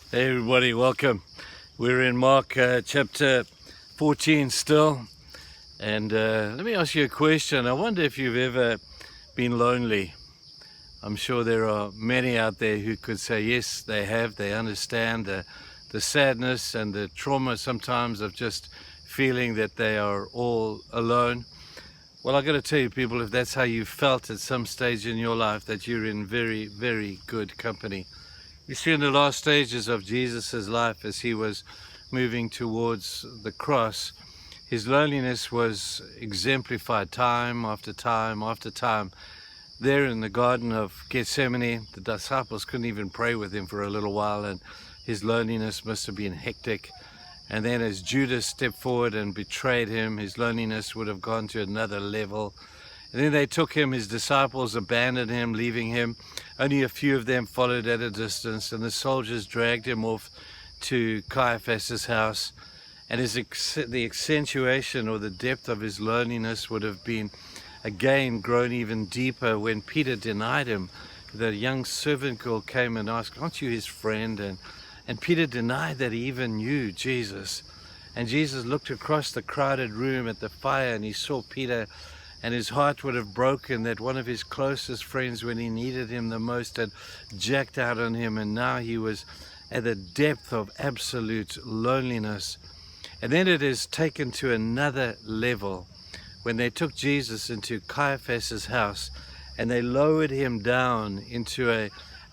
Hey everybody, welcome. We're in Mark chapter 14 still, and let me ask you a question. I wonder if you've ever been lonely. I'm sure there are many out there who could say yes, they have. They understand the sadness and the trauma sometimes of just feeling that they are all alone. Well, I've got to tell you people, if that's how you felt at some stage in your life, that you're in very, very good company. You see, in the last stages of Jesus' life, as he was moving towards the cross, his loneliness was exemplified time after time after time. There in the Garden of Gethsemane, the disciples couldn't even pray with him for a little while, and his loneliness must have been hectic. And then as Judas stepped forward and betrayed him, his loneliness would have gone to another level. And then they took him, his disciples abandoned him, leaving him. Only a few of them followed at a distance, and the soldiers dragged him off to Caiaphas' house. And the accentuation or the depth of his loneliness would have been again grown even deeper when Peter denied him. The young servant girl came and asked, "Aren't you his friend?" And Peter denied that he even knew Jesus. And Jesus looked across the crowded room at the fire, and he saw Peter, and his heart would have broken that one of his closest friends, when he needed him the most, had jacked out on him, and now he was at a depth of absolute loneliness. And then it is taken to another level when they took Jesus into Caiaphas' house and they lowered him down into a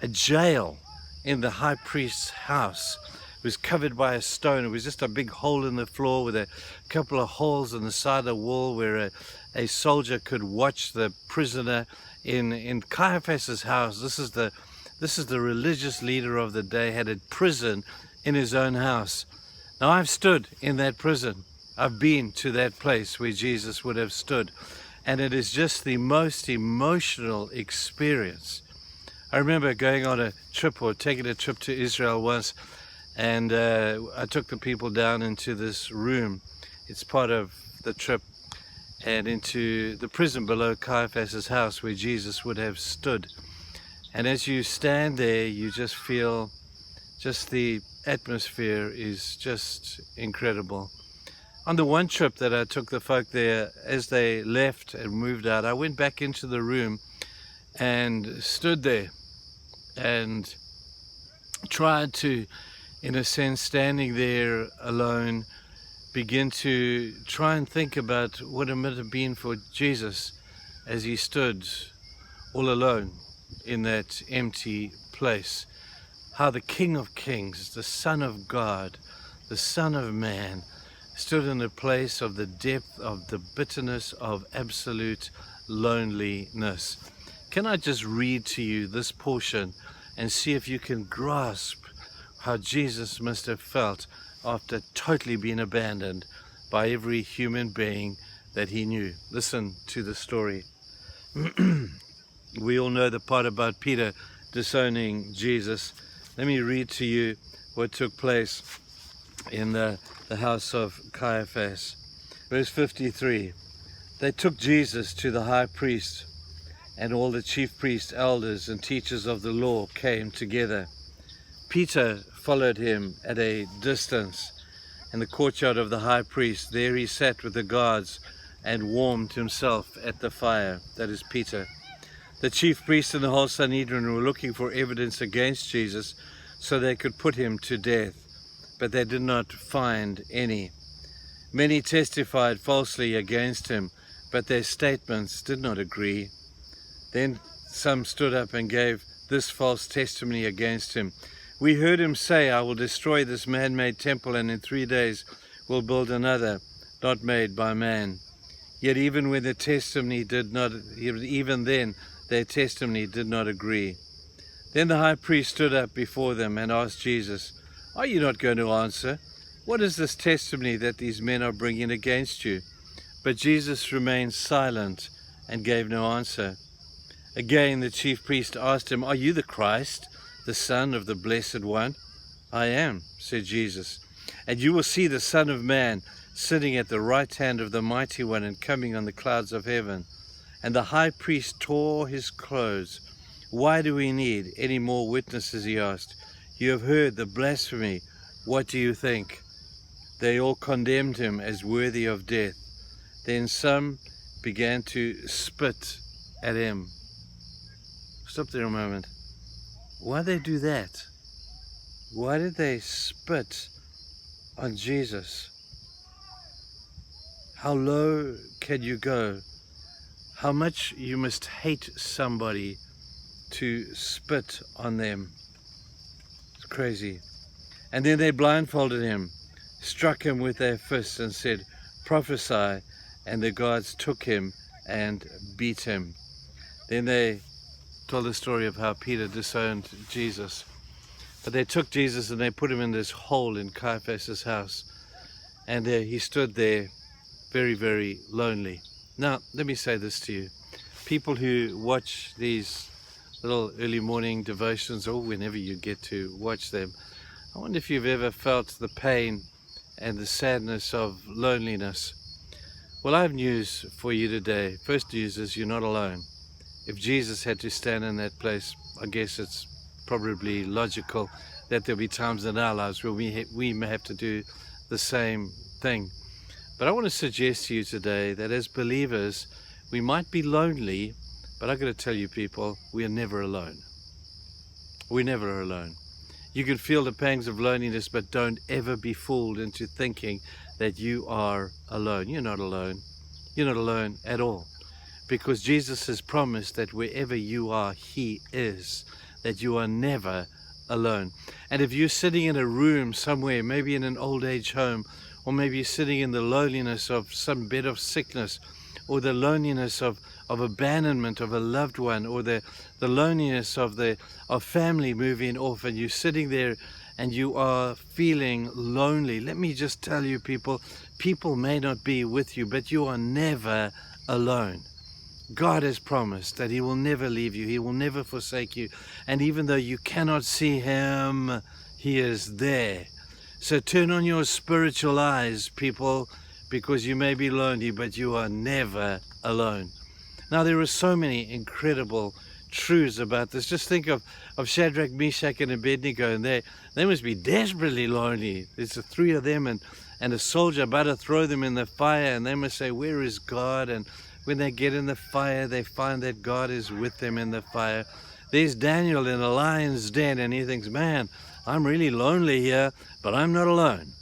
jail in the high priest's house. It was covered by a stone. It was just a big hole in the floor with a couple of holes in the side of the wall where a soldier could watch the prisoner in Caiaphas' house. This is the religious leader of the day, had a prison in his own house. Now I've stood in that prison. I've been to that place where Jesus would have stood, and it is just the most emotional experience. I remember going on a trip or taking a trip to Israel once, and I took the people down into this room. It's part of the trip, and into the prison below Caiaphas' house where Jesus would have stood. And as you stand there, you just feel just the atmosphere is just incredible. On the one trip that I took the folk there, as they left and moved out, I went back into the room and stood there and tried to, in a sense, standing there alone, begin to try and think about what it might have been for Jesus as he stood all alone in that empty place. How the King of Kings, the Son of God, the Son of Man, stood in a place of the depth of the bitterness of absolute loneliness. Can I just read to you this portion and see if you can grasp how Jesus must have felt after totally being abandoned by every human being that he knew? Listen to the story. We all know the part about Peter disowning Jesus. Let me read to you what took place in the house of Caiaphas. Verse 53. They took Jesus to the high priest, and all the chief priests, elders, and teachers of the law came together. Peter followed him at a distance in the courtyard of the high priest. There he sat with the guards and warmed himself at the fire. That is Peter. The chief priests and the whole Sanhedrin were looking for evidence against Jesus so they could put him to death, but they did not find any. Many testified falsely against him, but their statements did not agree. Then some stood up and gave this false testimony against him. "We heard him say, 'I will destroy this man-made temple, and in 3 days will build another, not made by man.' Yet even when their testimony did not agree. Then the high priest stood up before them and asked Jesus, 'Are you not going to answer? What is this testimony that these men are bringing against you?' But Jesus remained silent and gave no answer. Again the chief priest asked him, 'Are you the Christ, the Son of the Blessed One?' 'I am,' said Jesus. 'And you will see the Son of Man sitting at the right hand of the Mighty One and coming on the clouds of heaven.' And the high priest tore his clothes. 'Why do we need any more witnesses?' he asked. You have heard the blasphemy. What do you think? They all condemned him as worthy of death. Then some began to spit at him. Stop there a moment. Why did they do that? Why did they spit on Jesus? How low can you go? How much you must hate somebody to spit on them. It's crazy. And then they blindfolded him, struck him with their fists and said, "Prophesy." And the guards took him and beat him. Then they told the story of how Peter disowned Jesus. But they took Jesus and they put him in this hole in Caiaphas' house. And he stood there very, very lonely. Now, let me say this to you. People who watch these little early morning devotions, or whenever you get to watch them, I wonder if you've ever felt the pain and the sadness of loneliness. Well, I have news for you today. First news is you're not alone. If Jesus had to stand in that place, I guess it's probably logical that there'll be times in our lives where we may have to do the same thing. But I want to suggest to you today that as believers, we might be lonely, but I've got to tell you people, we are never alone. We're never alone. You can feel the pangs of loneliness, but don't ever be fooled into thinking that you are alone. You're not alone. You're not alone at all. Because Jesus has promised that wherever you are, He is. That you are never alone. And if you're sitting in a room somewhere, maybe in an old age home, or maybe you're sitting in the loneliness of some bed of sickness, or the loneliness of abandonment of a loved one, or the loneliness of family moving off, and you're sitting there and you are feeling lonely. Let me just tell you, people may not be with you, but you are never alone. God has promised that He will never leave you. He will never forsake you. And even though you cannot see Him, He is there. So turn on your spiritual eyes, people, because you may be lonely, but you are never alone. Now, there are so many incredible truths about this. Just think of Shadrach, Meshach, and Abednego, and they must be desperately lonely. There's the three of them and a soldier about to throw them in the fire, and they must say, "Where is God?" And when they get in the fire, they find that God is with them in the fire. There's Daniel in a lion's den, and he thinks, "Man, I'm really lonely here, but I'm not alone,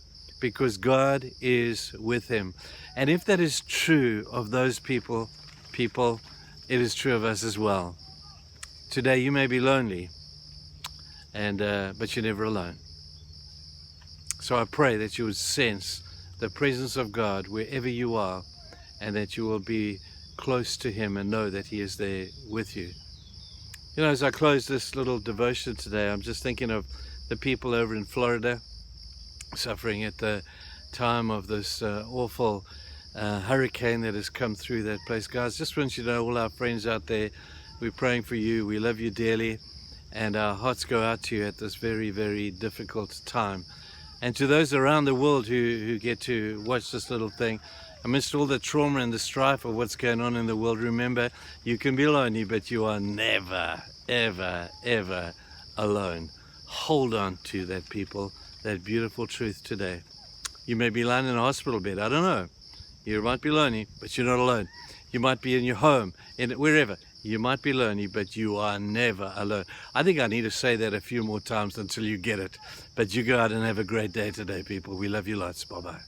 because God is with him." And if that is true of those people, it is true of us as well. Today you may be lonely, but you're never alone. So I pray that you would sense the presence of God wherever you are, and that you will be close to Him and know that He is there with you. You know, as I close this little devotion today, I'm just thinking of the people over in Florida suffering at the time of this awful hurricane that has come through that place. Guys, just want you to know, all our friends out there, we're praying for you. We love you dearly, and our hearts go out to you at this very, very difficult time. And to those around the world who get to watch this little thing, amidst all the trauma and the strife of what's going on in the world, remember, you can be lonely, but you are never, ever, ever alone. Hold on to that, people, that beautiful truth today. You may be lying in a hospital bed, I don't know. You might be lonely, but you're not alone. You might be in your home, wherever. You might be lonely, but you are never alone. I think I need to say that a few more times until you get it. But you go out and have a great day today, people. We love you lots. Bye-bye.